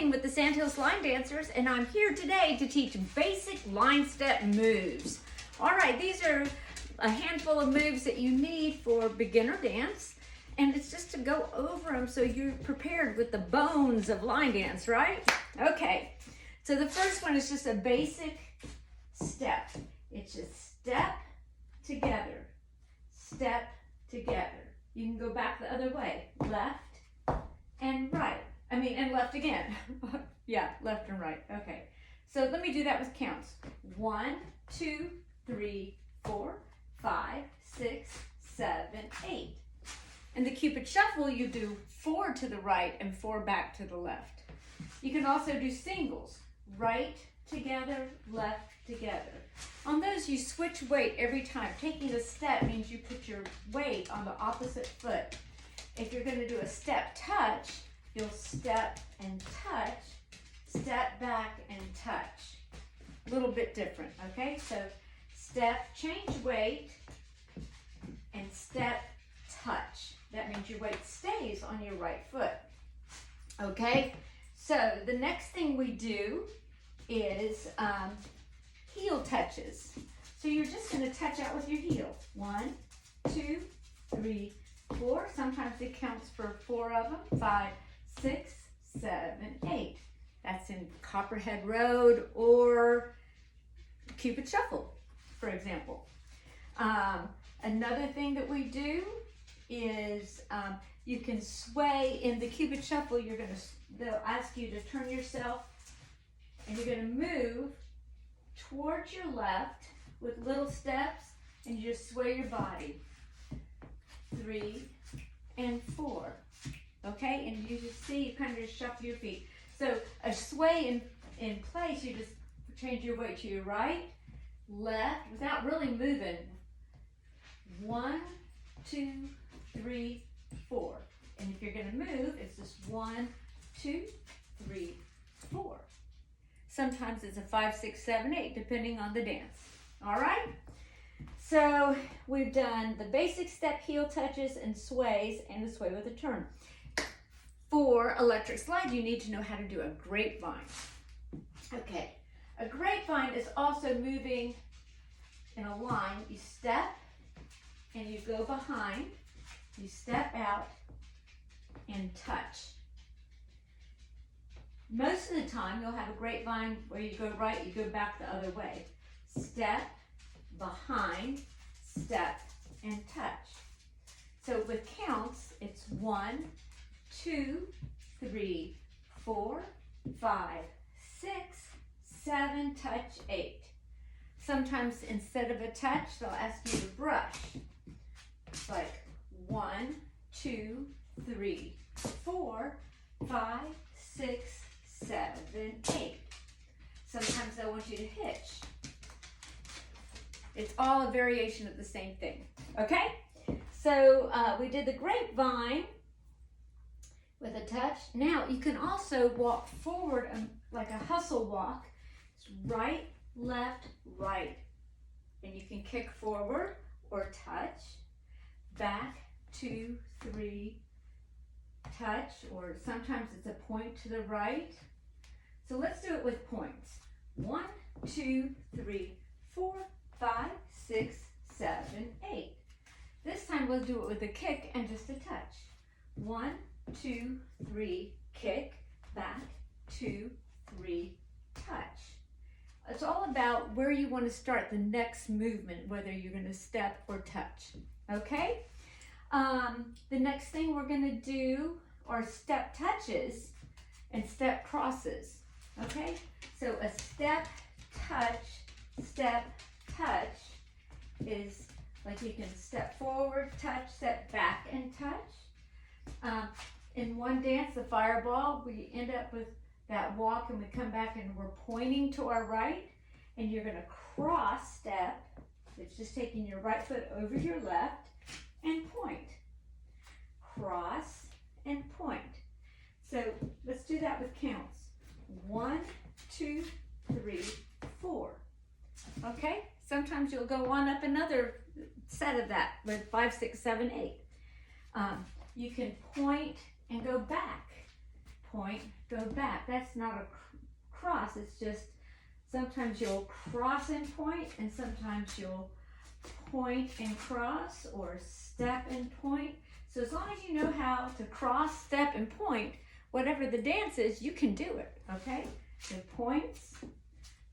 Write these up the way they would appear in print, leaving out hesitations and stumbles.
Pauline with the Sandhills Line Dancers, and I'm here today to teach basic line step moves. All right, these are a handful of moves that you need for beginner dance, and it's just to go over them so you're prepared with the bones of line dance, right? Okay, so the first one is just a basic step. It's just step together, step together. You can go back the other way, left and right. And left again. Yeah, left and right. Okay. So let me do that with counts. 1, 2, 3, 4, 5, 6, 7, 8. In the Cupid Shuffle, you do 4 to the right and 4 back to the left. You can also do singles, right together, left together. On those, you switch weight every time. Taking a step means you put your weight on the opposite foot. If you're going to do a step touch, you'll step and touch, step back and touch. A little bit different, okay? So step, change weight, and step, touch. That means your weight stays on your right foot, okay? So the next thing we do is heel touches. So you're just going to touch out with your heel. 1, 2, 3, 4. Sometimes it counts for 4 of them. 5, 6, 7, 8. That's in Copperhead Road or Cupid Shuffle, for example. Another thing that we do is you can sway. In the Cupid Shuffle, they'll ask you to turn yourself and you're going to move towards your left with little steps, and you just sway your body. 3 and 4. Okay, and you just see, you kind of just shuffle your feet. So a sway in place, you just change your weight to your right, left, without really moving. 1, 2, 3, 4. And if you're going to move, it's just 1, 2, 3, 4. Sometimes it's a 5, 6, 7, 8, depending on the dance. All right? So we've done the basic step, heel touches, and sways, and the sway with a turn. For electric slide, you need to know how to do a grapevine. Okay, a grapevine is also moving in a line. You step and you go behind, you step out and touch. Most of the time, you'll have a grapevine where you go right, you go back the other way. Step, behind, step, and touch. So with counts, it's 1, 2, 3, 4, 5, 6, 7, touch, 8. Sometimes instead of a touch, they'll ask you to brush. It's like 1, 2, 3, 4, 5, 6, 7, 8. Sometimes they'll want you to hitch. It's all a variation of the same thing. Okay? So we did the grapevine with a touch. Now you can also walk forward like a hustle walk. It's right, left, right. And you can kick forward or touch, back, 2, 3, touch, or sometimes it's a point to the right. So let's do it with points. 1, 2, 3, 4, 5, 6, 7, 8. This time we'll do it with a kick and just a touch. 1, 2, 3, kick, back, 2, 3, touch. It's all about where you want to start the next movement, whether you're going to step or touch. Okay? The next thing we're going to do are step touches and step crosses. Okay? So a step, touch is like you can step forward, touch, step back, and touch. In one dance, the fireball, we end up with that walk and we come back and we're pointing to our right, and you're going to cross step. It's just taking your right foot over your left and point. Cross and point. So let's do that with counts. 1, 2, 3, 4. Okay? Sometimes you'll go on up another set of that with 5, 6, 7, 8. You can point and go back. point, go back. That's not a cross, it's just sometimes you'll cross and point, and sometimes you'll point and cross, or step and point. So as long as you know how to cross, step, and point, whatever the dance is, you can do it, okay? So points,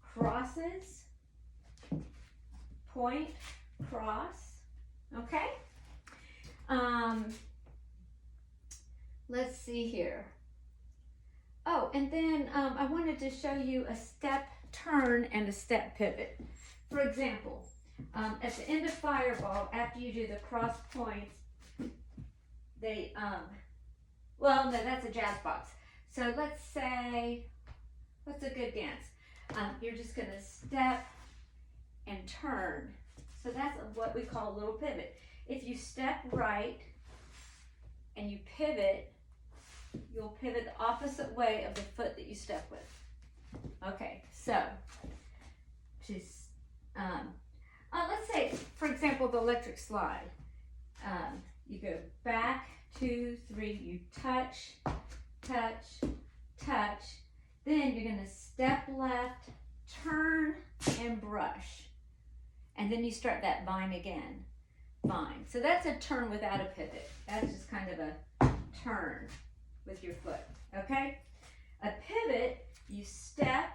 crosses, point, cross, okay? Let's see here. Oh, and then I wanted to show you a step turn and a step pivot. For example, at the end of Fireball, after you do the cross points, they, well, no, that's a jazz box. So let's say, what's a good dance? You're just gonna step and turn. So that's what we call a little pivot. If you step right and you pivot, you'll pivot the opposite way of the foot that you step with. Okay, so just, let's say, for example, the electric slide. You go back, 2, 3, you touch, touch, touch. Then you're gonna step left, turn, and brush. And then you start that vine again, vine. So that's a turn without a pivot. That's just kind of a turn with your foot, okay? A pivot, you step,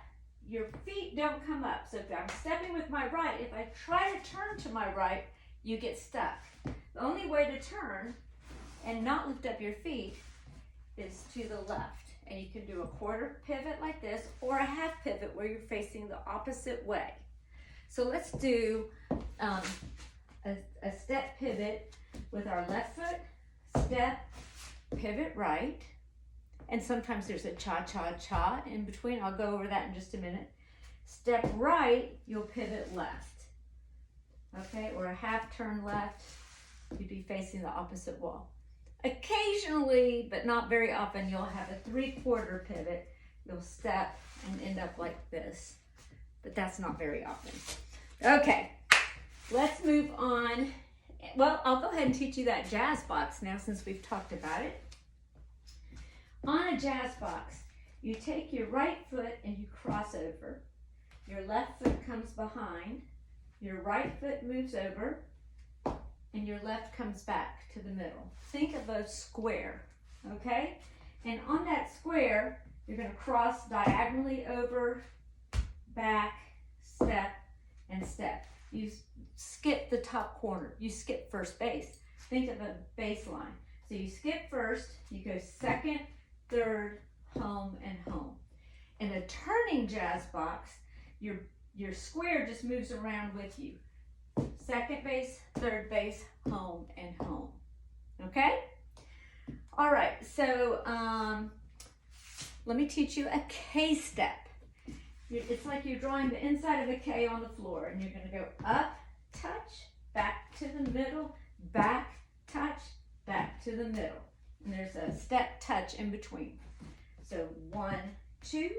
your feet don't come up. So if I'm stepping with my right, if I try to turn to my right, you get stuck. The only way to turn and not lift up your feet is to the left. And you can do a quarter pivot like this, or a half pivot where you're facing the opposite way. So let's do a step pivot with our left foot, step, pivot right, and sometimes there's a cha-cha-cha in between. I'll go over that in just a minute. Step right, you'll pivot left, okay, or a half turn left, you'd be facing the opposite wall. Occasionally, but not very often, you'll have a 3/4 pivot. You'll step and end up like this, but that's not very often. Okay, let's move on. Well, I'll go ahead and teach you that jazz box now since we've talked about it. On a jazz box, you take your right foot and you cross over. Your left foot comes behind. Your right foot moves over, and your left comes back to the middle. Think of a square, okay? And on that square, you're gonna cross diagonally over, back, step, and step. You skip the top corner. You skip first base. Think of a baseline. So you skip first, you go second, third, home, and home. In a turning jazz box, your square just moves around with you. Second base, third base, home, and home. Okay? All right, so let me teach you a K step. It's like you're drawing the inside of a K on the floor, and you're gonna go up, touch, back to the middle, back, touch, back to the middle. And there's a step touch in between. So 1, 2,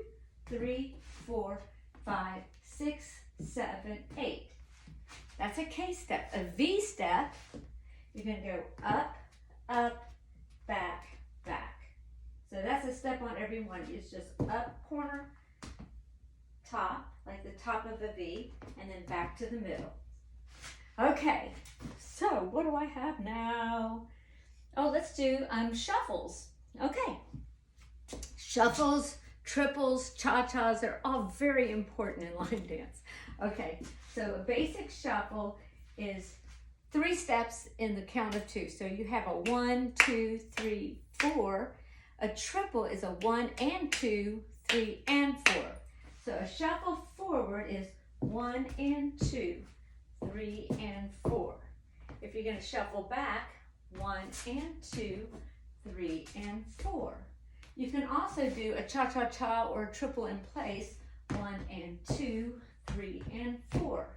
3, 4, 5, 6, 7, 8. That's a K step. A V step, you're gonna go up, up, back, back. So that's a step on every one. It's just up, corner, top, like the top of a V, and then back to the middle. Okay, so what do I have now? Oh, let's do shuffles. Okay, shuffles, triples, cha-chas, they're all very important in line dance. Okay, so a basic shuffle is 3 steps in the count of 2. So you have a 1, 2, 3, 4. A triple is a 1 and 2, 3 and 4. So a shuffle forward is 1 and 2, 3 and 4. If you're going to shuffle back, 1 and 2, 3 and 4. You can also do a cha-cha-cha or a triple in place, 1 and 2, 3 and 4.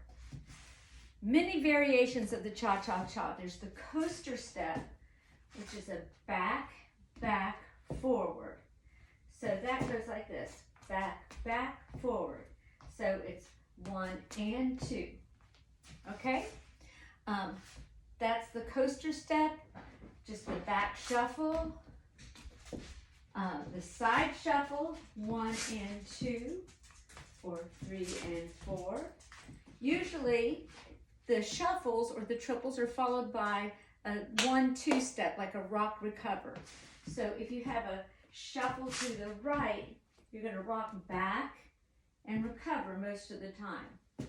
Many variations of the cha-cha-cha. There's the coaster step, which is a back, back, forward. So that goes like this, back, back, forward. So it's 1 and 2, okay? That's the coaster step, just the back shuffle. The side shuffle, 1 and 2, or 3 and 4. Usually the shuffles or the triples are followed by a 1-2 step, like a rock recover. So if you have a shuffle to the right, you're going to rock back and recover most of the time.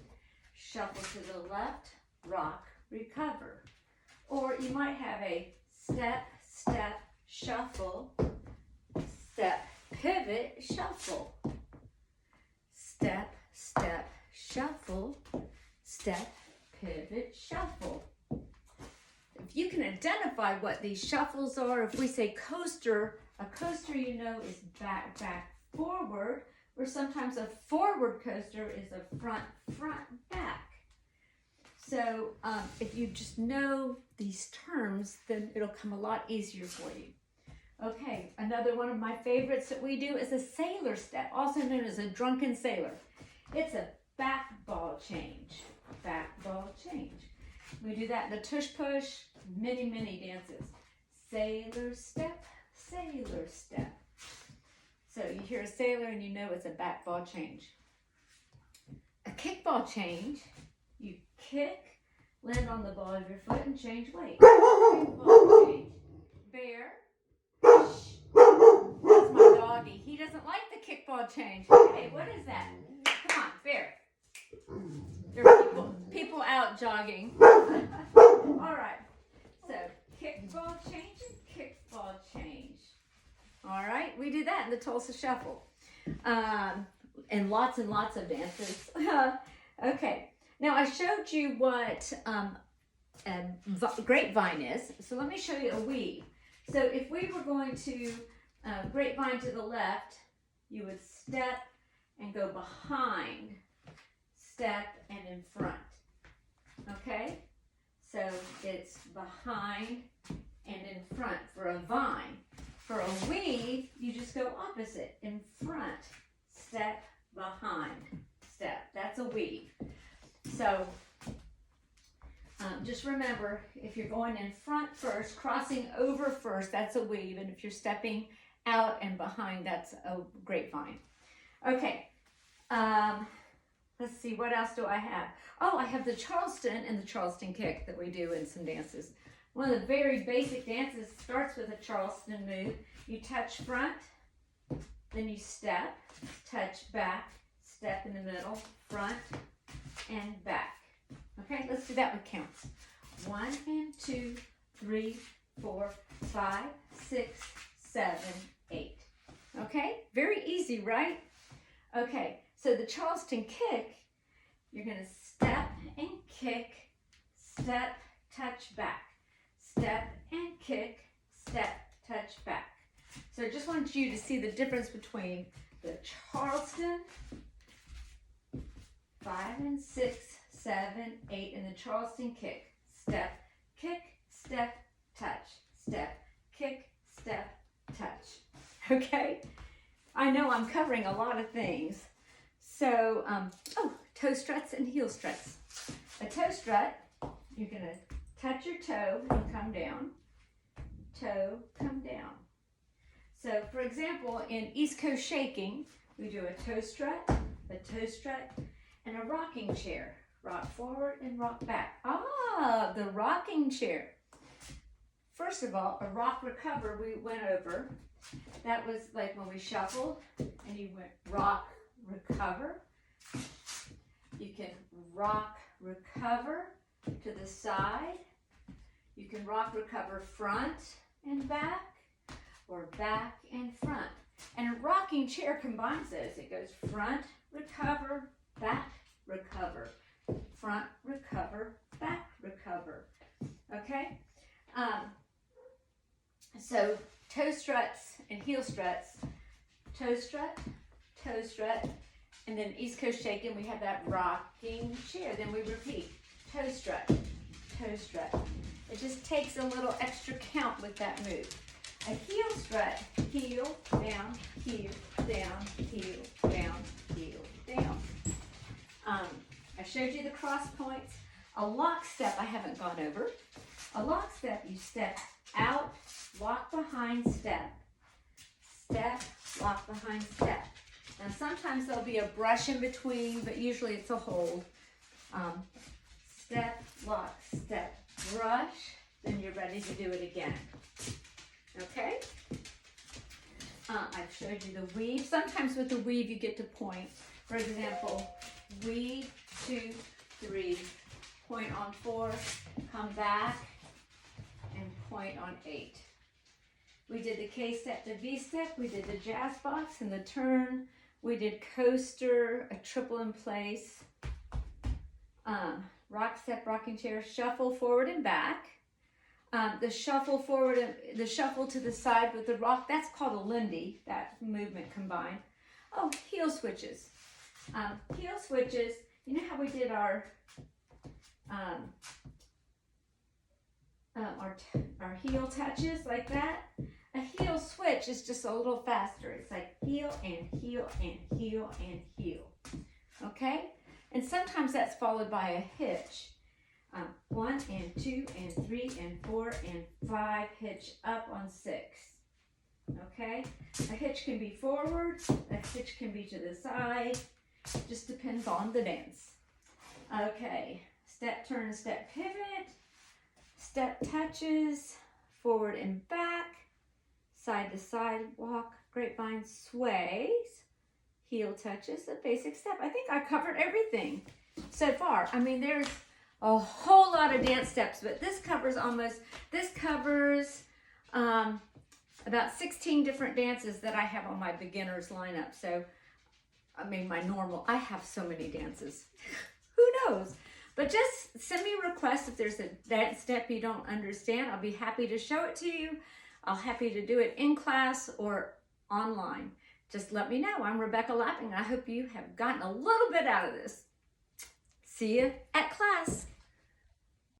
Shuffle to the left, rock, recover. Or you might have a step, step, shuffle, step, pivot, shuffle. Step, step, shuffle, step, pivot, shuffle. If you can identify what these shuffles are, if we say coaster, a coaster you know is back, back, forward, or sometimes a forward coaster is a front, front, back. So if you just know these terms, then it'll come a lot easier for you. Okay, another one of my favorites that we do is a sailor step, also known as a drunken sailor. It's a back ball change, back ball change. We do that in the tush push, many, many dances. Sailor step, sailor step. So you hear a sailor and you know it's a back ball change. A kickball change, you kick, land on the ball of your foot and change weight. Kickball change. Bear. Shh. That's my doggy. He doesn't like the kickball change. Hey, what is that? Come on, Bear. There are people out jogging. All right. So kickball change and kickball change. All right, we do that in the Tulsa Shuffle. And lots of dances. Okay, now I showed you what grapevine is. So let me show you a weave. So if we were going to grapevine to the left, you would step and go behind, step and in front. Okay, so it's behind and in front for a vine. For a weave, you just go opposite, in front, step, behind, step. That's a weave. So just remember, if you're going in front first, crossing over first, that's a weave. And if you're stepping out and behind, that's a grapevine. Okay, let's see, what else do I have? Oh, I have the Charleston and the Charleston kick that we do in some dances. One of the very basic dances starts with a Charleston move. You touch front, then you step, touch back, step in the middle, front, and back. Okay, let's do that with counts. 1 and 2, 3, 4, 5, 6, 7, 8. Okay, very easy, right? Okay, so the Charleston kick, you're going to step and kick, step, touch back. Step and kick, step, touch back. So I just want you to see the difference between the Charleston, 5 and 6, 7, 8, and the Charleston kick. Step, kick, step, touch. Step, kick, step, touch. Okay? I know I'm covering a lot of things. So, toe struts and heel struts. A toe strut, you're going to touch your toe and come down. Toe, come down. So, for example, in East Coast shaking, we do a toe strut, and a rocking chair. Rock forward and rock back. Ah, the rocking chair. First of all, a rock recover we went over. That was like when we shuffled and you went rock, recover. You can rock, recover to the side. You can rock, recover front and back, or back and front. And a rocking chair combines those. It goes front, recover, back, recover. Front, recover, back, recover. Okay? So toe struts and heel struts. Toe strut, and then East Coast shaking, we have that rocking chair. Then we repeat. Toe strut, toe strut. It just takes a little extra count with that move. A heel strut, heel, down, heel, down, heel, down, heel, down. I showed you the cross points. A lock step I haven't gone over. A lock step, you step out, walk behind, step. step, lock behind step. Now sometimes there'll be a brush in between, but usually it's a hold. Step, lock, step, brush, then you're ready to do it again. Okay? I've showed you the weave. Sometimes with the weave you get to point. For example, weave, 2, 3, point on 4, come back, and point on 8. We did the K-step to V-step, we did the jazz box and the turn, we did coaster, a triple in place, rock step, rocking chair, shuffle forward and back. The shuffle forward, the shuffle to the side with the rock, that's called a Lindy, that movement combined. Oh, heel switches. Heel switches, you know how we did our heel touches like that? A heel switch is just a little faster. It's like heel and heel and heel and heel. Okay? And sometimes that's followed by a hitch. 1 and 2 and 3 and 4 and 5, hitch up on 6. Okay? A hitch can be forward, a hitch can be to the side, just depends on the dance. Okay, step, turn, step, pivot, step touches, forward and back, side to side walk, grapevine sways, heel touches, a basic step. I think I covered everything so far. I mean, there's a whole lot of dance steps, but this covers about 16 different dances that I have on my beginners lineup. So, I mean, I have so many dances. Who knows? But just send me requests if there's a dance step you don't understand. I'll be happy to show it to you. I'll happy to do it in class or online. Just let me know. I'm Rebecca Lapping. I hope you have gotten a little bit out of this. See you at class.